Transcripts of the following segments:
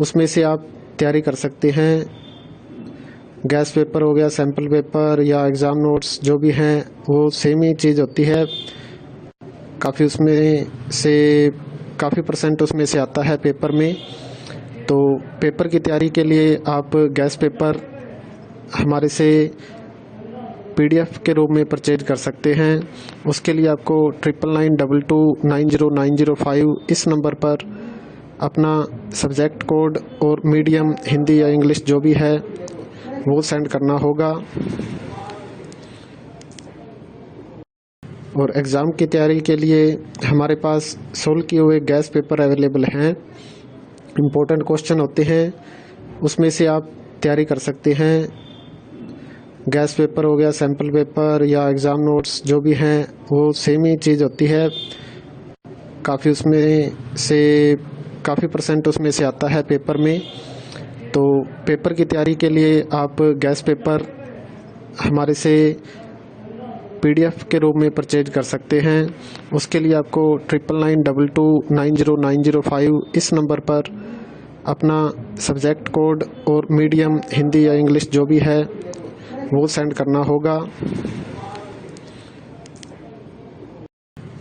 उसमें से आप तैयारी कर सकते हैं। गैस पेपर हो गया, सैम्पल पेपर या एग्ज़ाम नोट्स जो भी हैं वो सेम ही चीज़ होती है। काफ़ी उसमें से काफ़ी परसेंट उसमें से आता है पेपर में। तो पेपर की तैयारी के लिए आप गैस पेपर हमारे से PDF के रूप में परचेज कर सकते हैं। उसके लिए आपको 9992290905 इस नंबर पर अपना सब्जेक्ट कोड और मीडियम हिंदी या इंग्लिश जो भी है वो सेंड करना होगा। और एग्ज़ाम की तैयारी के लिए हमारे पास सोल्व किए हुए गैस पेपर अवेलेबल हैं। इम्पोर्टेंट क्वेश्चन होते हैं, उसमें से आप तैयारी कर सकते हैं। गैस पेपर हो गया, सैम्पल पेपर या एग्ज़ाम नोट्स जो भी हैं वो सेम ही चीज़ होती है। काफ़ी उसमें से काफ़ी परसेंट उसमें से आता है पेपर में। तो पेपर की तैयारी के लिए आप गैस पेपर हमारे से PDF के रूप में परचेज कर सकते हैं। उसके लिए आपको 9992290905 इस नंबर पर अपना सब्जेक्ट कोड और मीडियम हिंदी या इंग्लिश जो भी है वो सेंड करना होगा।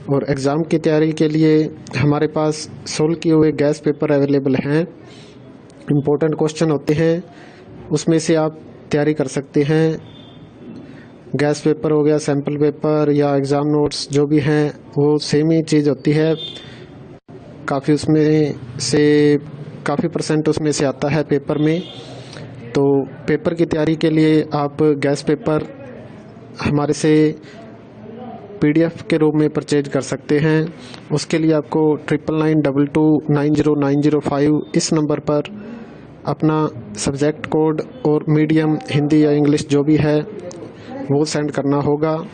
और एग्ज़ाम की तैयारी के लिए हमारे पास सोल्व किए हुए गैस पेपर अवेलेबल हैं। इम्पोर्टेंट क्वेश्चन होते हैं, उसमें से आप तैयारी कर सकते हैं। गैस पेपर हो गया, सैम्पल पेपर या एग्ज़ाम नोट्स जो भी हैं वो सेम ही चीज़ होती है। काफ़ी उसमें से काफ़ी परसेंट उसमें से आता है पेपर में। तो पेपर की तैयारी के लिए आप गैस पेपर हमारे से PDF के रूप में परचेज कर सकते हैं। उसके लिए आपको 9992290905 इस नंबर पर अपना सब्जेक्ट कोड और मीडियम हिंदी या इंग्लिश जो भी है वो सेंड करना होगा।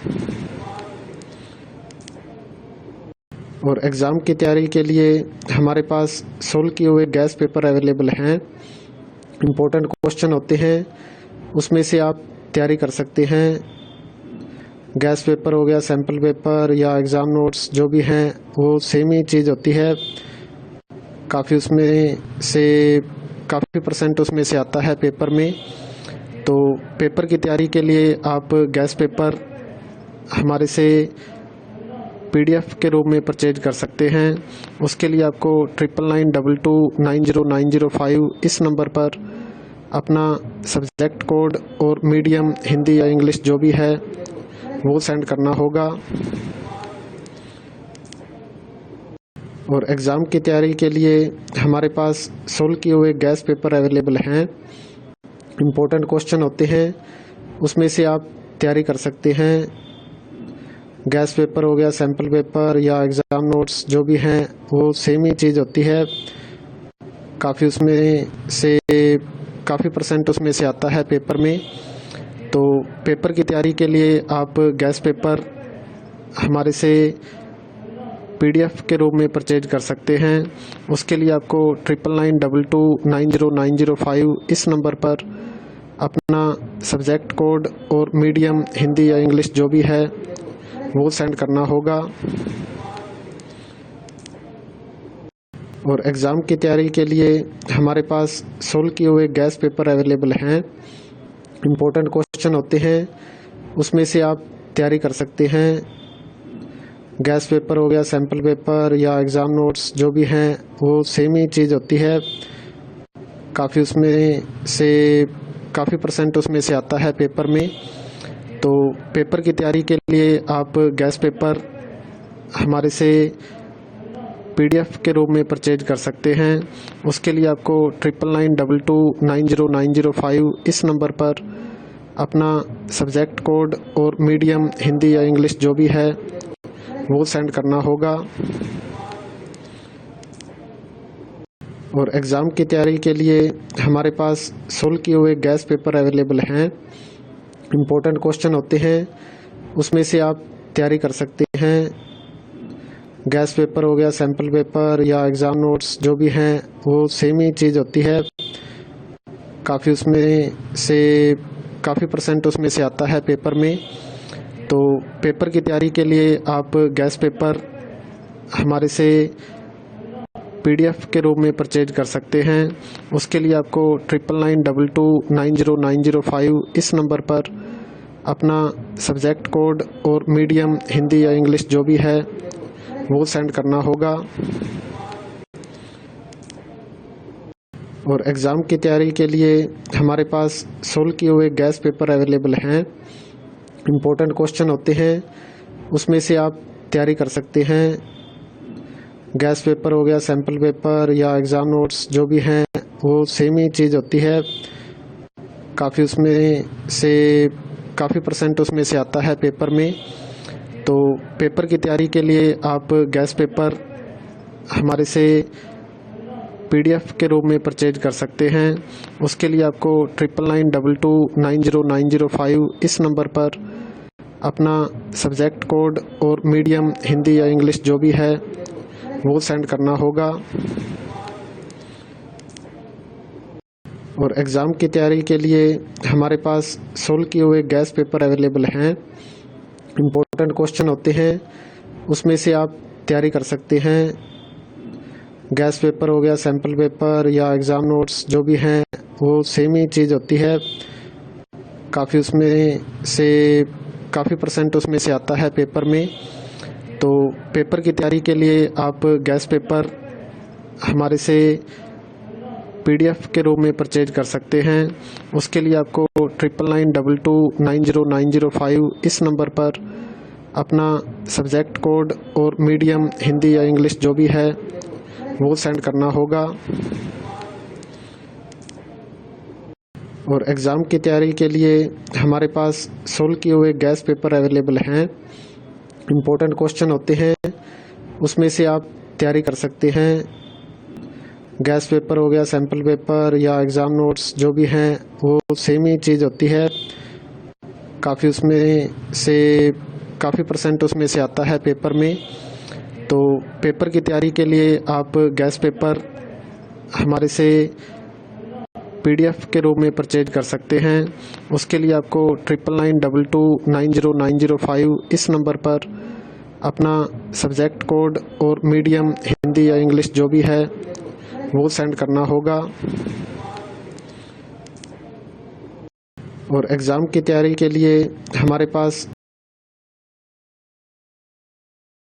और एग्ज़ाम की तैयारी के लिए हमारे पास सोल्व किए हुए गैस पेपर अवेलेबल हैं। इम्पोर्टेंट क्वेश्चन होते हैं, उसमें से आप तैयारी कर सकते हैं। गैस पेपर हो गया, सैम्पल पेपर या एग्ज़ाम नोट्स जो भी हैं वो सेम ही चीज़ होती है। काफ़ी उसमें से काफ़ी परसेंट उसमें से आता है पेपर में। तो पेपर की तैयारी के लिए आप गैस पेपर हमारे से PDF के रूप में परचेज कर सकते हैं। उसके लिए आपको 9992290905 इस नंबर पर अपना सब्जेक्ट कोड और मीडियम हिंदी या इंग्लिश जो भी है वो सेंड करना होगा। और एग्ज़ाम की तैयारी के लिए हमारे पास सोल्व किए हुए गैस पेपर अवेलेबल हैं। इम्पोर्टेंट क्वेश्चन होते हैं, उसमें से आप तैयारी कर सकते हैं। गैस पेपर हो गया, सैम्पल पेपर या एग्ज़ाम नोट्स जो भी हैं वो सेम ही चीज़ होती है। काफ़ी उसमें से काफ़ी परसेंट उसमें से आता है पेपर में। तो पेपर की तैयारी के लिए आप गैस पेपर हमारे से PDF के रूप में परचेज कर सकते हैं। उसके लिए आपको 9992290905 इस नंबर पर अपना सब्जेक्ट कोड और मीडियम हिंदी या इंग्लिश जो भी है वो सेंड करना होगा। और एग्ज़ाम की तैयारी के लिए हमारे पास सोल्व किए हुए गैस पेपर अवेलेबल हैं। इम्पोर्टेंट क्वेश्चन होते हैं, उसमें से आप तैयारी कर सकते हैं। गैस पेपर हो गया, सैम्पल पेपर या एग्ज़ाम नोट्स जो भी हैं वो सेम ही चीज़ होती है। काफ़ी उसमें से काफ़ी परसेंट उसमें से आता है पेपर में। तो पेपर की तैयारी के लिए आप गैस पेपर हमारे से PDF के रूप में परचेज कर सकते हैं। उसके लिए आपको 9992290905 इस नंबर पर अपना सब्जेक्ट कोड और मीडियम हिंदी या इंग्लिश जो भी है वो सेंड करना होगा। और एग्ज़ाम की तैयारी के लिए हमारे पास सोल्व किए हुए गैस पेपर अवेलेबल हैं। इम्पोर्टेंट क्वेश्चन होते हैं, उसमें से आप तैयारी कर सकते हैं। गैस पेपर हो गया, सैम्पल पेपर या एग्ज़ाम नोट्स जो भी हैं वो सेम ही चीज़ होती है। काफ़ी उसमें से काफ़ी परसेंट उसमें से आता है पेपर में। तो पेपर की तैयारी के लिए आप गैस पेपर हमारे से PDF के रूप में परचेज कर सकते हैं। उसके लिए आपको 9992290905 इस नंबर पर अपना सब्जेक्ट कोड और मीडियम हिंदी या इंग्लिश जो भी है वो सेंड करना होगा। और एग्ज़ाम की तैयारी के लिए हमारे पास सोल्व किए हुए गैस पेपर अवेलेबल हैं। इम्पोर्टेंट क्वेश्चन होते हैं, उसमें से आप तैयारी कर सकते हैं। गैस पेपर हो गया, सैम्पल पेपर या एग्ज़ाम नोट्स जो भी हैं वो सेम ही चीज़ होती है। काफ़ी उसमें से काफ़ी % उसमें से आता है पेपर में। तो पेपर की तैयारी के लिए आप गैस पेपर हमारे से PDF के रूप में परचेज कर सकते हैं। उसके लिए आपको 9992290905 इस नंबर पर अपना सब्जेक्ट कोड और मीडियम हिंदी या इंग्लिश जो भी है वो सेंड करना होगा। और एग्ज़ाम की तैयारी के लिए हमारे पास सोल्व किए हुए गैस पेपर अवेलेबल हैं। इम्पोर्टेंट क्वेश्चन होते हैं, उसमें से आप तैयारी कर सकते हैं। गैस पेपर हो गया, सैम्पल पेपर या एग्ज़ाम नोट्स जो भी हैं वो सेम ही चीज़ होती है। काफ़ी उसमें से काफ़ी % उसमें से आता है पेपर में। तो पेपर की तैयारी के लिए आप गैस पेपर हमारे से PDF के रूप में परचेज कर सकते हैं। उसके लिए आपको 9992290905 इस नंबर पर अपना सब्जेक्ट कोड और मीडियम हिंदी या इंग्लिश जो भी है वो सेंड करना होगा। और एग्ज़ाम की तैयारी के लिए हमारे पास सोल्व किए हुए गैस पेपर अवेलेबल हैं। इम्पोर्टेंट क्वेश्चन होते हैं, उसमें से आप तैयारी कर सकते हैं। गैस पेपर हो गया, सैम्पल पेपर या एग्ज़ाम नोट्स जो भी हैं वो सेम ही चीज़ होती है। काफ़ी उसमें से काफ़ी % उसमें से आता है पेपर में। तो पेपर की तैयारी के लिए आप गैस पेपर हमारे से PDF के रूप में परचेज कर सकते हैं। उसके लिए आपको 9992290905 इस नंबर पर अपना सब्जेक्ट कोड और मीडियम हिंदी या इंग्लिश जो भी है वो सेंड करना होगा। और एग्ज़ाम की तैयारी के लिए हमारे पास